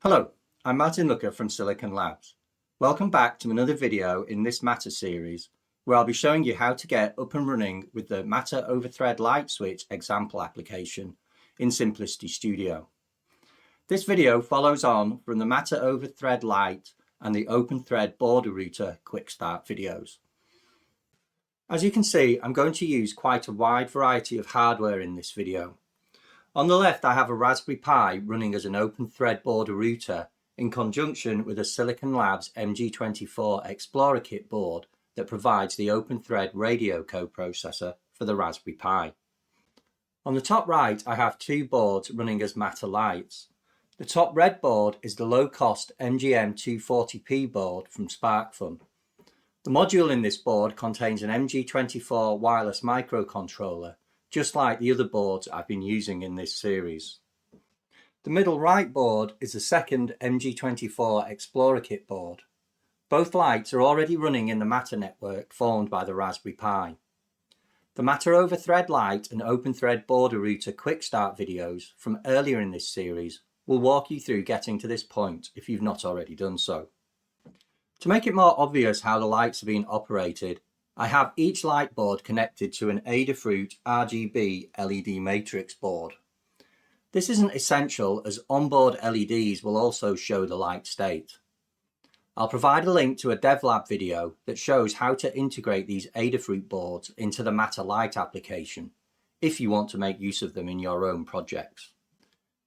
Hello, I'm Martin Looker from Silicon Labs. Welcome back to another video in this Matter series, where I'll be showing you how to get up and running with the Matter over Thread light switch example application in Simplicity Studio. This video follows on from the Matter over Thread Lite and the OpenThread border router quick start videos. As you can see, I'm going to use quite a wide variety of hardware in this video. On the left, I have a Raspberry Pi running as an OpenThread border router in conjunction with a Silicon Labs MG24 Explorer kit board that provides the OpenThread radio coprocessor for the Raspberry Pi. On the top right, I have two boards running as Matter lights. The top red board is the low-cost MGM240p board from SparkFun. The module in this board contains an MG24 wireless microcontroller, just like the other boards I've been using in this series. The middle right board is the second MG24 Explorer kit board. Both lights are already running in the Matter network formed by the Raspberry Pi. The Matter over Thread Lite and OpenThread border router quick start videos from earlier in this series will walk you through getting to this point if you've not already done so. To make it more obvious how the lights are being operated, I have each light board connected to an Adafruit RGB LED matrix board. This isn't essential as onboard LEDs will also show the light state. I'll provide a link to a DevLab video that shows how to integrate these Adafruit boards into the Matter Lite application if you want to make use of them in your own projects.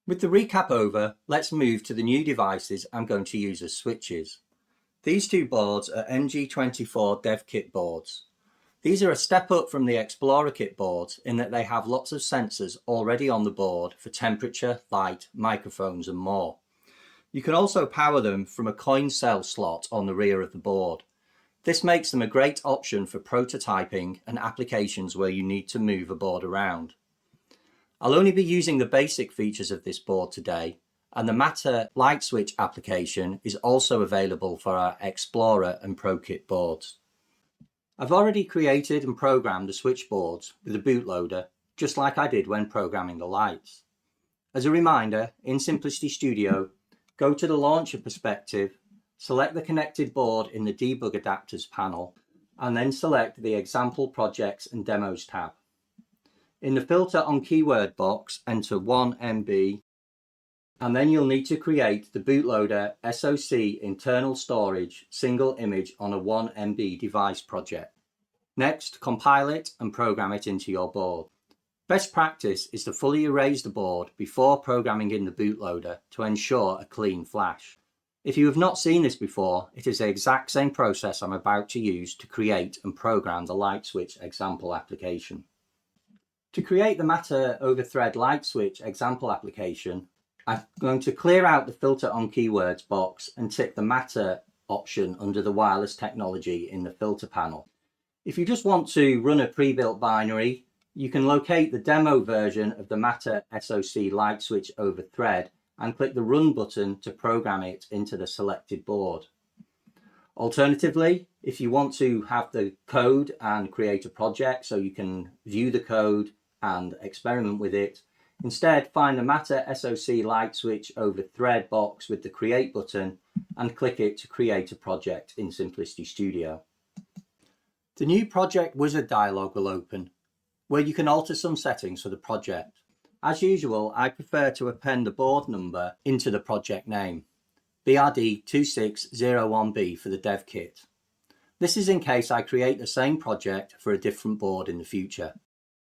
With the recap over, let's move to the new devices I'm going to use as switches. These two boards are MG24 Dev Kit boards. These are a step up from the Explorer kit boards in that they have lots of sensors already on the board for temperature, light, microphones and more. You can also power them from a coin cell slot on the rear of the board. This makes them a great option for prototyping and applications where you need to move a board around. I'll only be using the basic features of this board today, and the Matter light switch application is also available for our Explorer and ProKit boards. I've already created and programmed the switchboards with a bootloader, just like I did when programming the lights. As a reminder, in Simplicity Studio, go to the Launcher perspective, select the connected board in the Debug Adapters panel, and then select the Example Projects and Demos tab. In the Filter on Keyword box, enter 1 MB, and then you'll need to create the bootloader SoC internal storage single image on a 1 MB device project. Next, compile it and program it into your board. Best practice is to fully erase the board before programming in the bootloader to ensure a clean flash. If you have not seen this before, it is the exact same process I'm about to use to create and program the light switch example application. To create the Matter over Thread light switch example application, I'm going to clear out the Filter on Keywords box and tick the Matter option under the wireless technology in the filter panel. If you just want to run a pre-built binary, you can locate the demo version of the Matter SoC light switch over Thread and click the Run button to program it into the selected board. Alternatively, if you want to have the code and create a project so you can view the code and experiment with it, instead, find the Matter SoC light switch over Thread box with the Create button and click it to create a project in Simplicity Studio. The new Project Wizard dialog will open, where you can alter some settings for the project. As usual, I prefer to append the board number into the project name, BRD2601B for the dev kit. This is in case I create the same project for a different board in the future.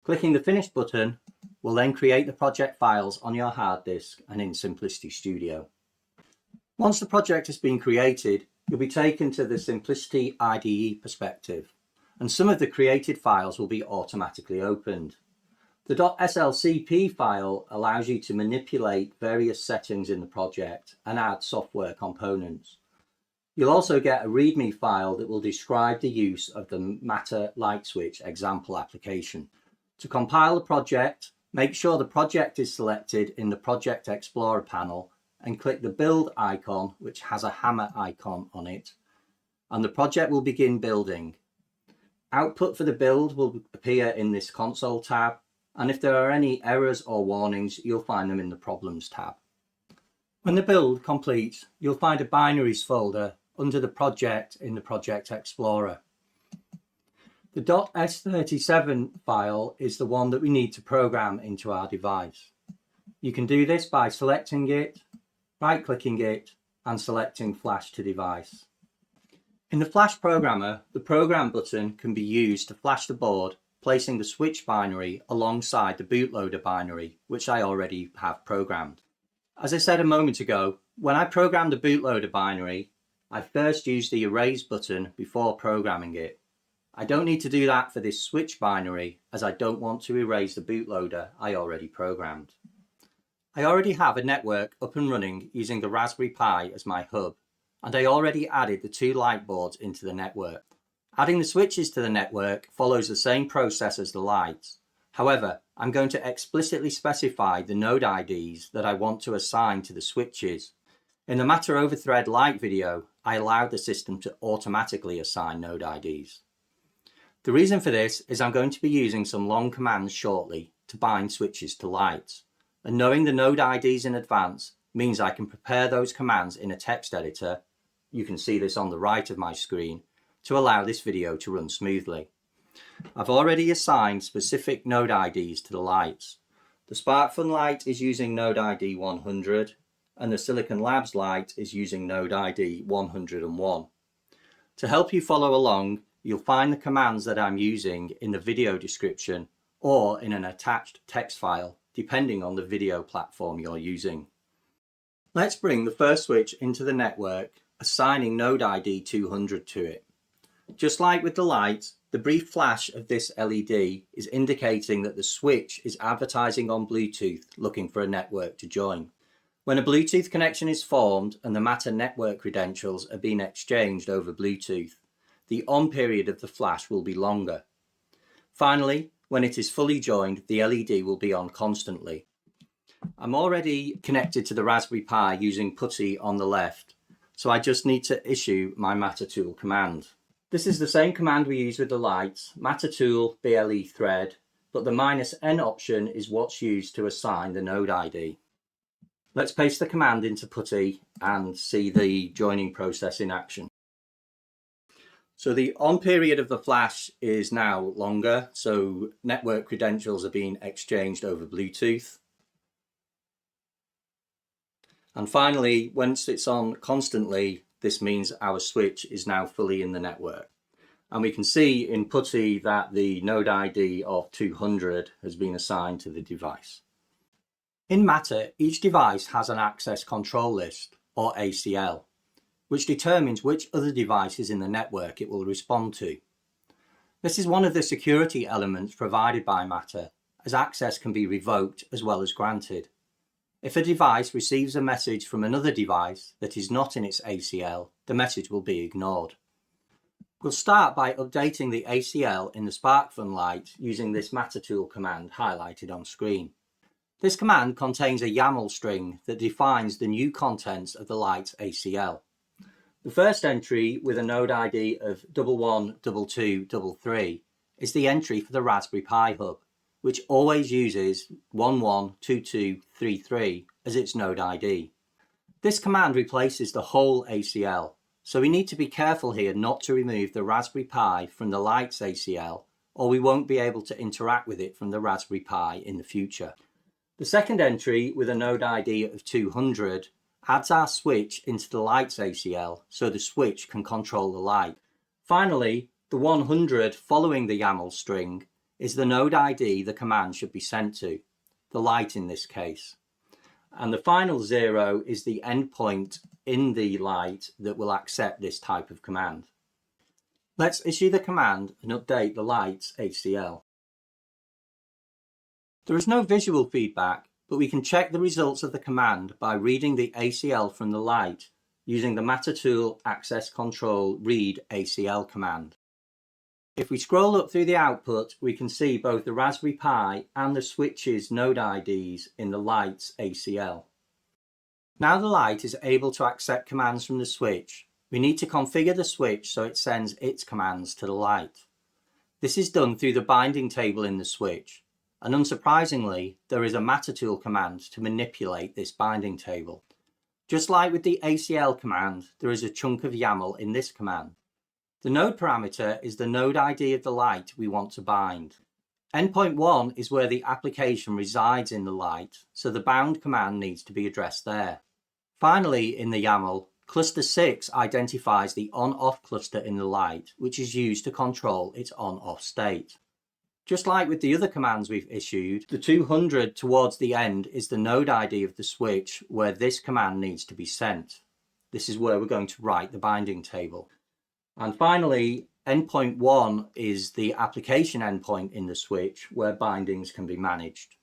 Clicking the Finish button will then create the project files on your hard disk and in Simplicity Studio. Once the project has been created, you'll be taken to the Simplicity IDE perspective, and some of the created files will be automatically opened. The .slcp file allows you to manipulate various settings in the project and add software components. You'll also get a README file that will describe the use of the Matter light switch example application. To compile the project, make sure the project is selected in the Project Explorer panel and click the Build icon, which has a hammer icon on it, and the project will begin building. Output for the build will appear in this console tab, and if there are any errors or warnings, you'll find them in the Problems tab. When the build completes, you'll find a binaries folder under the project in the Project Explorer. The .s37 file is the one that we need to program into our device. You can do this by selecting it, right-clicking it, and selecting Flash to Device. In the Flash programmer, the Program button can be used to flash the board, placing the switch binary alongside the bootloader binary, which I already have programmed. As I said a moment ago, when I programmed the bootloader binary, I first used the Erase button before programming it. I don't need to do that for this switch binary, as I don't want to erase the bootloader I already programmed. I already have a network up and running using the Raspberry Pi as my hub, and I already added the two light boards into the network. Adding the switches to the network follows the same process as the lights. However, I'm going to explicitly specify the node IDs that I want to assign to the switches. In the matterOverThread light video, I allowed the system to automatically assign node IDs. The reason for this is I'm going to be using some long commands shortly to bind switches to lights, and knowing the node IDs in advance means I can prepare those commands in a text editor, you can see this on the right of my screen, to allow this video to run smoothly. I've already assigned specific node IDs to the lights. The SparkFun light is using node ID 100 and the Silicon Labs light is using node ID 101. To help you follow along, you'll find the commands that I'm using in the video description or in an attached text file, depending on the video platform you're using. Let's bring the first switch into the network, assigning node ID 200 to it. Just like with the light, the brief flash of this LED is indicating that the switch is advertising on Bluetooth looking for a network to join. When a Bluetooth connection is formed and the Matter network credentials are being exchanged over Bluetooth, the on period of the flash will be longer. Finally, when it is fully joined, the LED will be on constantly. I'm already connected to the Raspberry Pi using PuTTY on the left, so I just need to issue my mattertool command. This is the same command we use with the lights, mattertool bleThread, but the -n option is what's used to assign the node ID. Let's paste the command into PuTTY and see the joining process in action. So the on period of the flash is now longer, so network credentials are being exchanged over Bluetooth. And finally, once it's on constantly, this means our switch is now fully in the network. And we can see in PuTTY that the node ID of 200 has been assigned to the device. In Matter, each device has an access control list, or ACL, which determines which other devices in the network it will respond to. This is one of the security elements provided by Matter, as access can be revoked as well as granted. If a device receives a message from another device that is not in its ACL, the message will be ignored. We'll start by updating the ACL in the SparkFun light using this mattertool command highlighted on screen. This command contains a YAML string that defines the new contents of the light's ACL. The first entry, with a node ID of 112233, is the entry for the Raspberry Pi hub, which always uses 112233 as its node ID. This command replaces the whole ACL, so we need to be careful here not to remove the Raspberry Pi from the light's ACL, or we won't be able to interact with it from the Raspberry Pi in the future. The second entry, with a node ID of 200, adds our switch into the light's ACL so the switch can control the light. Finally, the 100 following the YAML string is the node ID the command should be sent to, the light in this case. And the final 0 is the endpoint in the light that will accept this type of command. Let's issue the command and update the light's ACL. There is no visual feedback, but we can check the results of the command by reading the ACL from the light using the mattertool access control read ACL command. If we scroll up through the output, we can see both the Raspberry Pi and the switch's node IDs in the light's ACL. Now the light is able to accept commands from the switch, we need to configure the switch so it sends its commands to the light. This is done through the binding table in the switch, and unsurprisingly, there is a mattertool command to manipulate this binding table. Just like with the ACL command, there is a chunk of YAML in this command. The node parameter is the node ID of the light we want to bind. Endpoint 1 is where the application resides in the light, so the bound command needs to be addressed there. Finally, in the YAML, cluster 6 identifies the on-off cluster in the light, which is used to control its on-off state. Just like with the other commands we've issued, the 200 towards the end is the node ID of the switch where this command needs to be sent. This is where we're going to write the binding table. And finally, endpoint 1 is the application endpoint in the switch where bindings can be managed.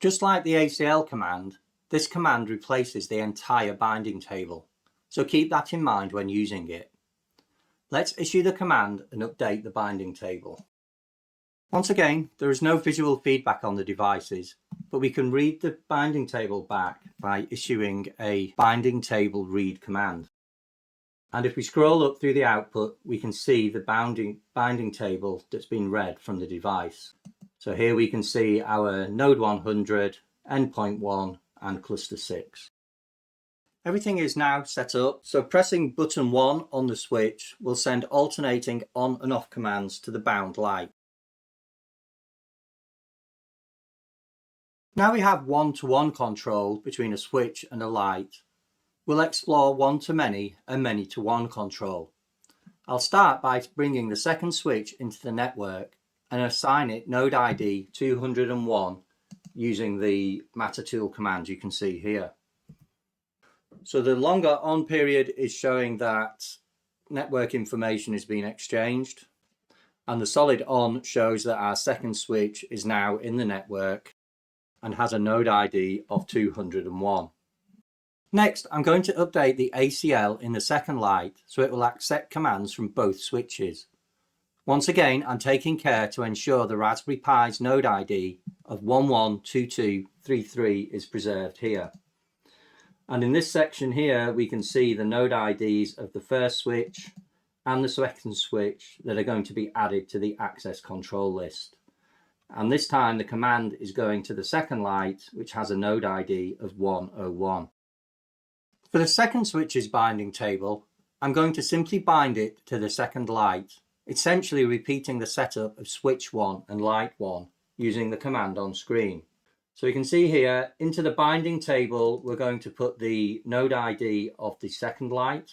Just like the ACL command, this command replaces the entire binding table, so keep that in mind when using it. Let's issue the command and update the binding table. Once again, there is no visual feedback on the devices, but we can read the binding table back by issuing a binding table read command. And if we scroll up through the output, we can see the binding table that's been read from the device. So here we can see our node 100, endpoint 1 and cluster 6. Everything is now set up, so pressing button 1 on the switch will send alternating on and off commands to the bound light. Now we have one-to-one control between a switch and a light. We'll explore one-to-many and many-to-one control. I'll start by bringing the second switch into the network and assign it node ID 201 using the mattertool command you can see here. So the longer on period is showing that network information is being exchanged, and the solid on shows that our second switch is now in the network and has a node ID of 201. Next, I'm going to update the ACL in the second light so it will accept commands from both switches. Once again, I'm taking care to ensure the Raspberry Pi's node ID of 112233 is preserved here. And in this section here, we can see the node IDs of the first switch and the second switch that are going to be added to the access control list. And this time the command is going to the second light, which has a node ID of 101. For the second switch's binding table, I'm going to simply bind it to the second light, essentially repeating the setup of switch 1 and light 1 using the command on screen. So you can see here, into the binding table, we're going to put the node ID of the second light.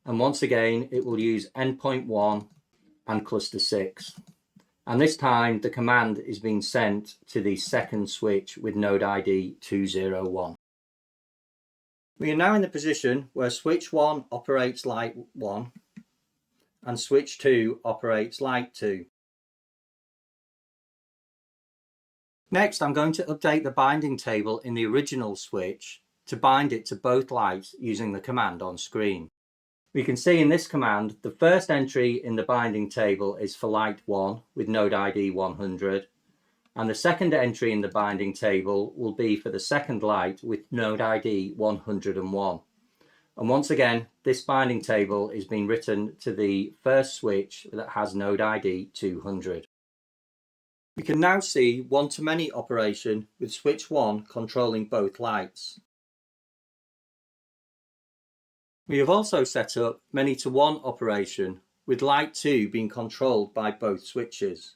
And once again, it will use endpoint 1 and cluster 6. And this time the command is being sent to the second switch with node ID 201. We are now in the position where switch 1 operates light 1 and switch 2 operates light 2. Next, I'm going to update the binding table in the original switch to bind it to both lights using the command on screen. We can see in this command, the first entry in the binding table is for light 1 with node ID 100, and the second entry in the binding table will be for the second light with node ID 101. And once again, this binding table is being written to the first switch that has node ID 200. We can now see one-to-many operation with switch 1 controlling both lights. We have also set up many-to-one operation with light 2 being controlled by both switches.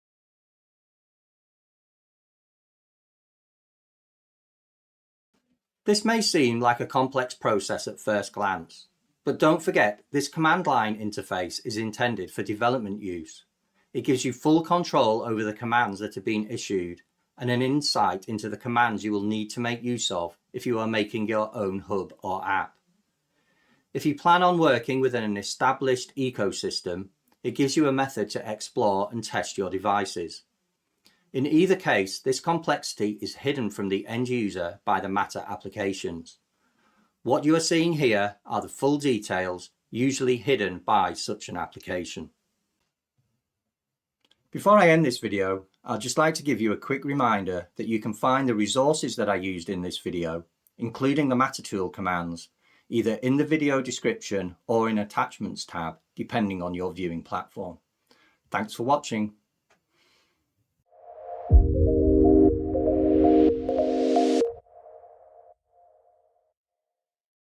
This may seem like a complex process at first glance, but don't forget this command line interface is intended for development use. It gives you full control over the commands that are being issued and an insight into the commands you will need to make use of if you are making your own hub or app. If you plan on working within an established ecosystem, it gives you a method to explore and test your devices. In either case, this complexity is hidden from the end user by the Matter applications. What you are seeing here are the full details, usually hidden by such an application. Before I end this video, I'd just like to give you a quick reminder that you can find the resources that I used in this video, including the mattertool commands, either in the video description or in Attachments tab, depending on your viewing platform. Thanks for watching.